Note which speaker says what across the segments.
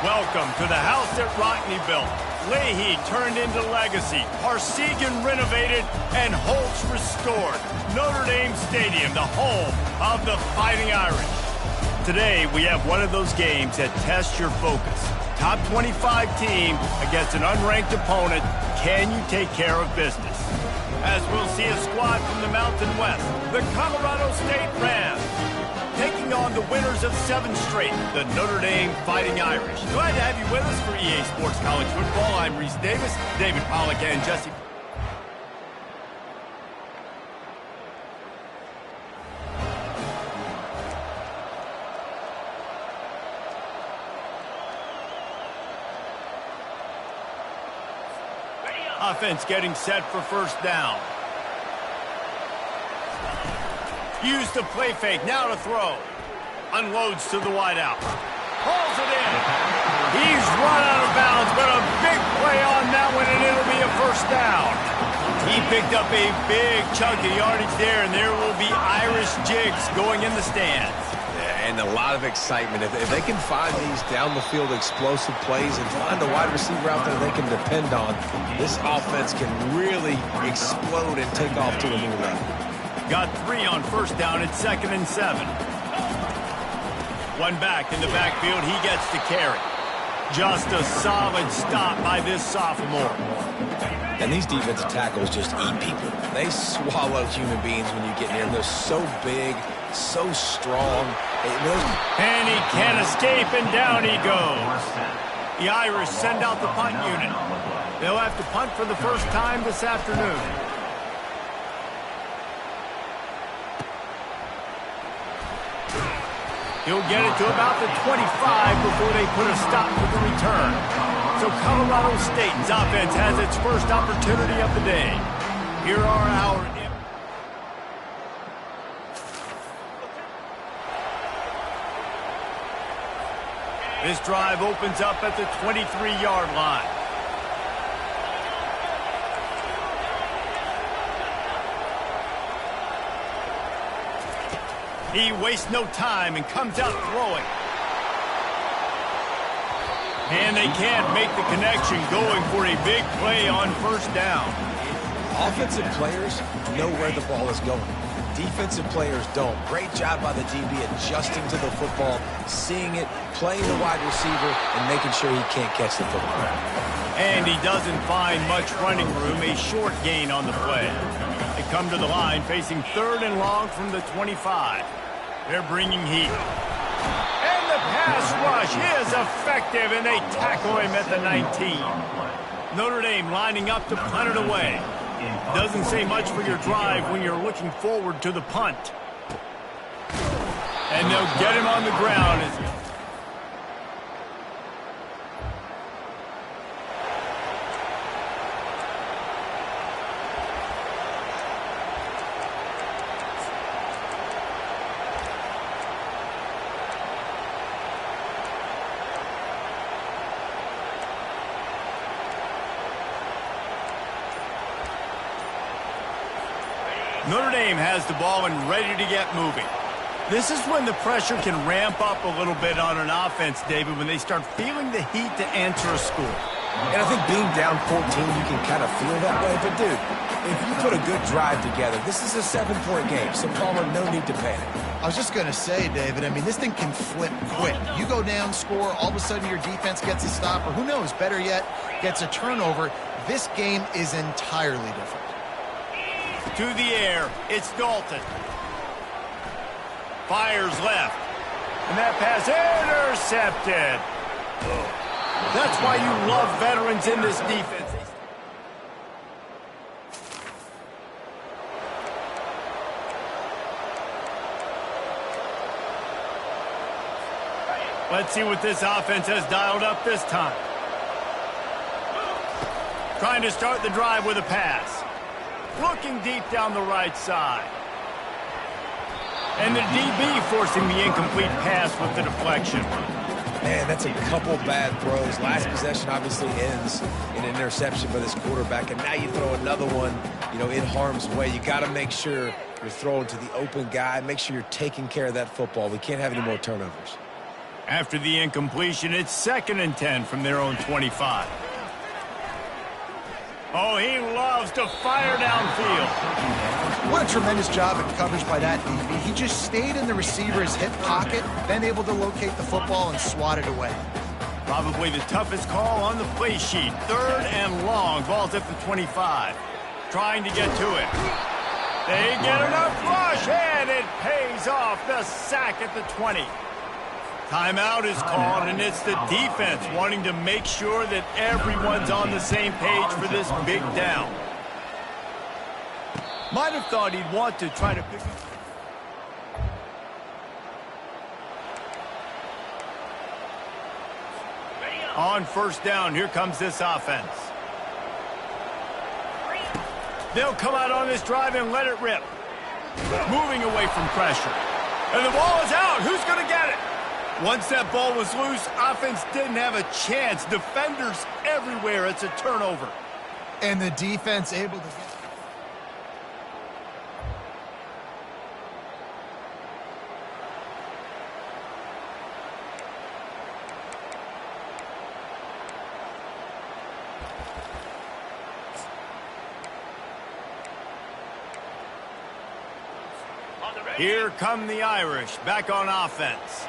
Speaker 1: Welcome to the house that Rockney built. Leahy turned into legacy. Parsegan renovated and Holtz restored. Notre Dame Stadium, the home of the Fighting Irish. Today, we have one of those games that tests your focus. Top 25 team against an unranked opponent. Can you take care of business? As we'll see a squad from the Mountain West, the Colorado State Rams, taking on the winners of 7 straight, the Notre Dame Fighting Irish. Glad to have you with us for EA Sports College Football. I'm Reese Davis, David Pollack, and Jesse. Offense getting set for first down. Use the play fake, now to throw. Unloads to the wideout. Hauls it in. He's run out of bounds, but a big play on that one, and it'll be a first down. He picked up a big chunk of yardage there, and there will be Irish jigs going in the stands.
Speaker 2: Yeah, and a lot of excitement. If they can find these down-the-field explosive plays and find a wide receiver out there they can depend on, this offense can really explode and take off to a new level.
Speaker 1: Got 3 on first down at 2nd and 7. One back in the backfield, he gets to carry. Just a solid stop by this sophomore.
Speaker 2: And these defensive tackles just eat people. They swallow human beings when you get near them. They're so big, so strong.
Speaker 1: And he can't escape, and down he goes. The Irish send out the punt unit. They'll have to punt for the first time this afternoon. He'll get it to about the 25 before they put a stop to the return. So Colorado State's offense has its first opportunity of the day. Here are our... This drive opens up at the 23-yard line. He wastes no time and comes out throwing. And they can't make the connection, going for a big play on first down.
Speaker 2: Offensive players know where the ball is going. Defensive players don't. Great job by the DB adjusting to the football, seeing it, playing the wide receiver, and making sure he can't catch the football.
Speaker 1: And he doesn't find much running room, a short gain on the play. They come to the line facing 3rd and long from the 25. They're bringing heat. And the pass rush is effective, and they tackle him at the 19. Notre Dame lining up to punt it away. Doesn't say much for your drive when you're looking forward to the punt. And they'll get him on the ground. Notre Dame has the ball and ready to get moving. This is when the pressure can ramp up a little bit on an offense, David, when they start feeling the heat to answer a score.
Speaker 2: And I think being down 14, you can kind of feel that way. But, dude, if you put a good drive together, this is a 7-point game. So, Palmer, no need to panic.
Speaker 3: I was just going to say, David, I mean, this thing can flip quick. You go down, score, all of a sudden your defense gets a stop, or who knows, better yet, gets a turnover. This game is entirely different.
Speaker 1: To the air, it's Dalton. Fires left. And that pass intercepted. That's why you love veterans in this defense. Let's see what this offense has dialed up this time. Trying to start the drive with a pass. Looking deep down the right side. And the DB forcing the incomplete pass with the deflection.
Speaker 2: Man, that's a couple bad throws. Last possession obviously ends in an interception for this quarterback, and now you throw another one, in harm's way. You got to make sure you're throwing to the open guy. Make sure you're taking care of that football. We can't have any more turnovers.
Speaker 1: After the incompletion, it's 2nd and 10 from their own 25. Oh, he loves to fire downfield.
Speaker 3: What a tremendous job at coverage by that DB. He just stayed in the receiver's hip pocket, then able to locate the football and swat it away.
Speaker 1: Probably the toughest call on the play sheet. 3rd and long. Ball's at the 25. Trying to get to it. They get enough rush, and it pays off. The sack at the 20. Timeout is called, and it's the defense wanting to make sure that everyone's on the same page for this big down. Might have thought he'd want to try to pick up. On 1st down, here comes this offense. They'll come out on this drive and let it rip. Moving away from pressure. And the ball is out. Who's going to get it? Once that ball was loose, offense didn't have a chance. Defenders everywhere. It's a turnover.
Speaker 3: And the defense able to get...
Speaker 1: Here come the Irish, back on offense.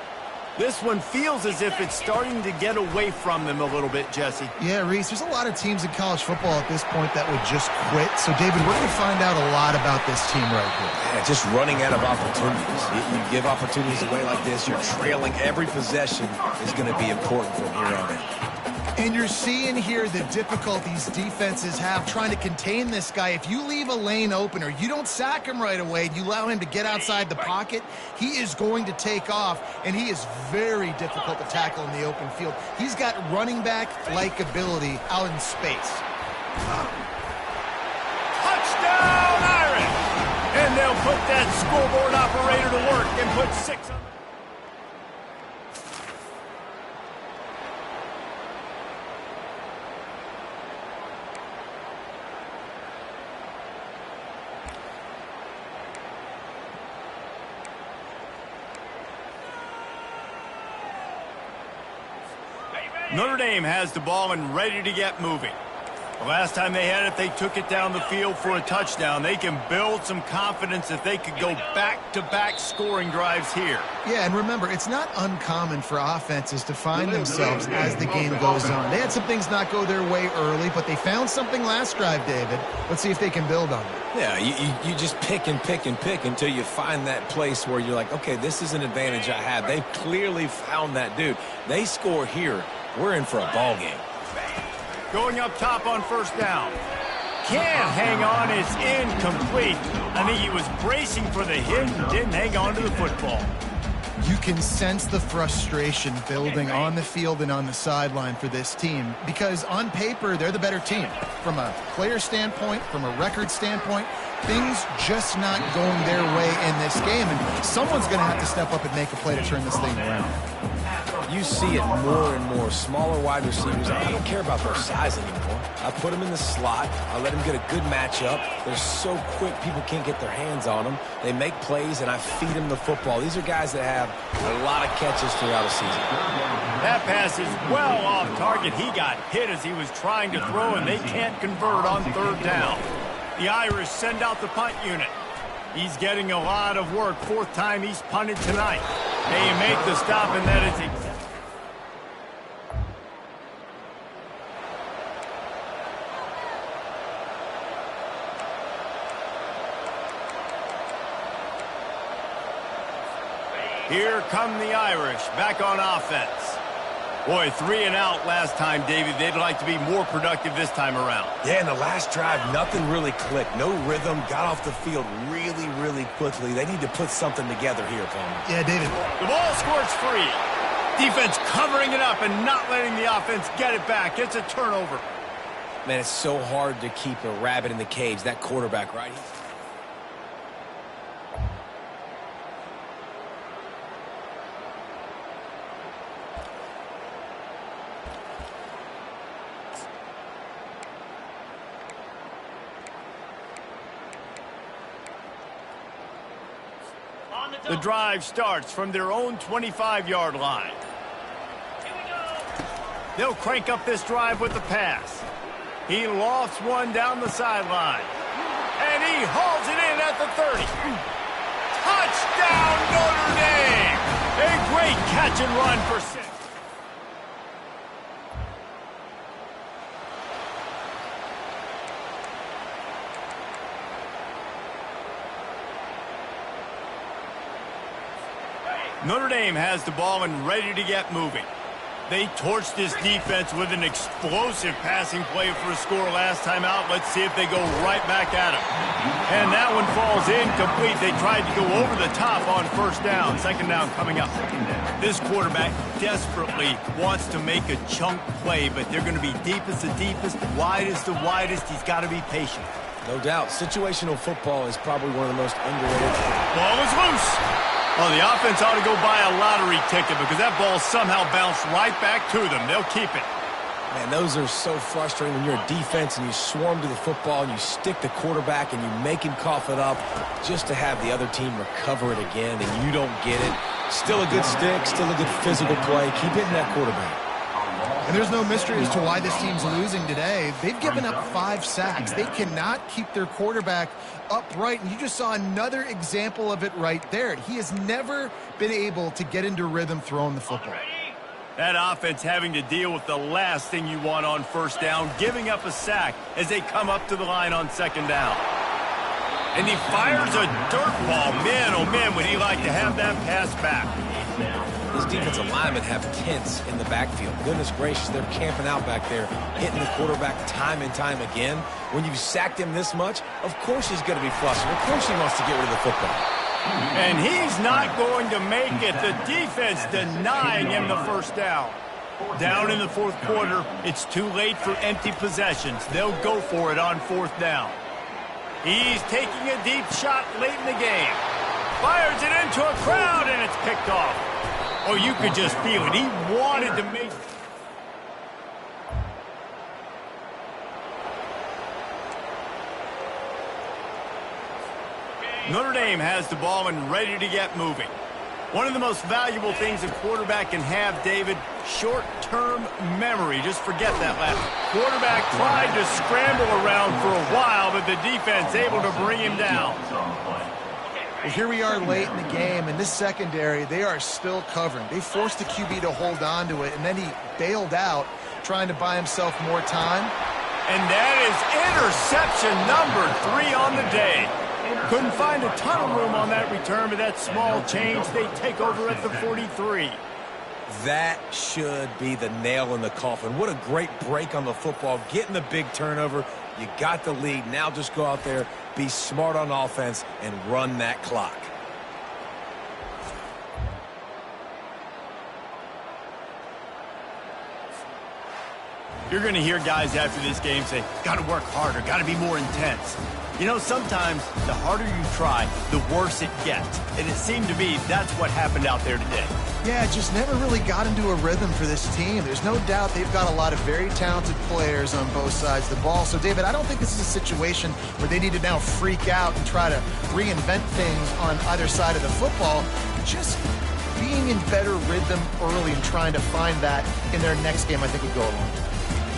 Speaker 1: This one feels as if it's starting to get away from them a little bit, Jesse.
Speaker 3: Yeah, Reese, there's a lot of teams in college football at this point that would just quit. So, David, we're going to find out a lot about this team right here.
Speaker 2: Yeah, just running out of opportunities. You give opportunities away like this, you're trailing. Every possession is going to be important from here on in.
Speaker 3: And you're seeing here the difficulties defenses have trying to contain this guy. If you leave a lane open or you don't sack him right away and you allow him to get outside the pocket, he is going to take off, and he is very difficult to tackle in the open field. He's got running back-like ability out in space.
Speaker 1: Touchdown, Irish! And they'll put that scoreboard operator to work and put 6 on. Notre Dame has the ball and ready to get moving. The last time they had it, they took it down the field for a touchdown. They can build some confidence that they could go back-to-back scoring drives here.
Speaker 3: Yeah, and remember, it's not uncommon for offenses to find themselves as the game goes on. They had some things not go their way early, but they found something last drive, David. Let's see if they can build on it.
Speaker 2: Yeah, you just pick and pick and pick until you find that place where you're like, okay, this is an advantage I have. They've clearly found that dude. They score here. We're in for a ball game.
Speaker 1: Going up top on 1st down. Can't hang on. It's incomplete. I think he was bracing for the hit and didn't hang on to the football.
Speaker 3: You can sense the frustration building on the field and on the sideline for this team because on paper, they're the better team. From a player standpoint, from a record standpoint, things just not going their way in this game, and someone's going to have to step up and make a play to turn this thing around.
Speaker 2: You see it more and more. Smaller wide receivers, I don't care about their size anymore. I put them in the slot. I let them get a good matchup. They're so quick, people can't get their hands on them. They make plays, and I feed them the football. These are guys that have a lot of catches throughout a season.
Speaker 1: That pass is well off target. He got hit as he was trying to throw, and they can't convert on 3rd down. The Irish send out the punt unit. He's getting a lot of work. 4th time he's punted tonight. They make the stop, and that is exactly. Here come the Irish, back on offense. Boy, 3 and out last time, David. They'd like to be more productive this time around.
Speaker 2: Yeah, in the last drive, nothing really clicked. No rhythm, got off the field really, really quickly. They need to put something together here, Palmer.
Speaker 3: Yeah, David.
Speaker 1: The ball squirts free. Defense covering it up and not letting the offense get it back. It's a turnover.
Speaker 2: Man, it's so hard to keep a rabbit in the cage. That quarterback, right?
Speaker 1: The drive starts from their own 25-yard line. They'll crank up this drive with the pass. He lofts one down the sideline. And he hauls it in at the 30. Touchdown, Notre Dame! A great catch and run for 6. Notre Dame has the ball and ready to get moving. They torched this defense with an explosive passing play for a score last time out. Let's see if they go right back at him. And that one falls incomplete. They tried to go over the top on first down. Second down coming up. This quarterback desperately wants to make a chunk play, but they're going to be deepest the deepest, widest the widest. He's got to be patient.
Speaker 2: No doubt. Situational football is probably one of the most underrated.
Speaker 1: Ball is loose. Well, the offense ought to go buy a lottery ticket because that ball somehow bounced right back to them. They'll keep it.
Speaker 2: Man, those are so frustrating when you're a defense and you swarm to the football and you stick the quarterback and you make him cough it up just to have the other team recover it again and you don't get it. Still a good stick, still a good physical play. Keep hitting that quarterback.
Speaker 3: And there's no mystery as to why this team's losing today. They've given up 5 sacks. They cannot keep their quarterback upright, and you just saw another example of it right there. He has never been able to get into rhythm throwing the football.
Speaker 1: That offense having to deal with the last thing you want on first down, giving up a sack as they come up to the line on second down. And he fires a dirt ball. Man, oh man, would he like to have that pass back.
Speaker 2: These defensive linemen have tents in the backfield. Goodness gracious, they're camping out back there, hitting the quarterback time and time again. When you've sacked him this much, of course he's going to be flustered. Of course he wants to get rid of the football.
Speaker 1: And he's not going to make it. The defense denying him the first down. Down in the fourth quarter, it's too late for empty possessions. They'll go for it on fourth down. He's taking a deep shot late in the game. Fires it into a crowd, and it's picked off. Oh, you could just feel it. He wanted to make... Notre Dame has the ball and ready to get moving. One of the most valuable things a quarterback can have, David, short-term memory. Just forget that last. Quarterback tried to scramble around for a while, but the defense able to bring him down.
Speaker 3: Well, here we are late in the game, and this secondary, they are still covering. They forced the QB to hold on to it, and then he bailed out, trying to buy himself more time.
Speaker 1: And that is interception number 3 on the day. Couldn't find a ton of room on that return, but that small change, they take over at the 43.
Speaker 2: That should be the nail in the coffin. What a great break on the football. Getting the big turnover. You got the lead. Now just go out there, be smart on offense, and run that clock.
Speaker 1: You're going to hear guys after this game say, got to work harder, got to be more intense. You know, sometimes the harder you try, the worse it gets. And it seemed to me that's what happened out there today.
Speaker 3: Yeah, just never really got into a rhythm for this team. There's no doubt they've got a lot of very talented players on both sides of the ball. So, David, I don't think this is a situation where they need to now freak out and try to reinvent things on either side of the football. Just being in better rhythm early and trying to find that in their next game, I think would go a long way.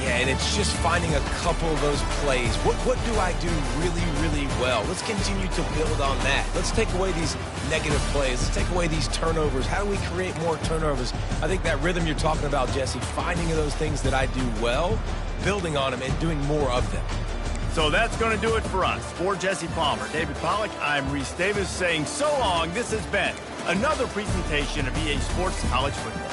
Speaker 2: Yeah, and it's just finding a couple of those plays. What do I do really, really well? Let's continue to build on that. Let's take away these negative plays. Let's take away these turnovers. How do we create more turnovers? I think that rhythm you're talking about, Jesse, finding those things that I do well, building on them, and doing more of them.
Speaker 1: So that's going to do it for us. For Jesse Palmer, David Pollack, I'm Reese Davis saying so long. This has been another presentation of EA Sports College Football.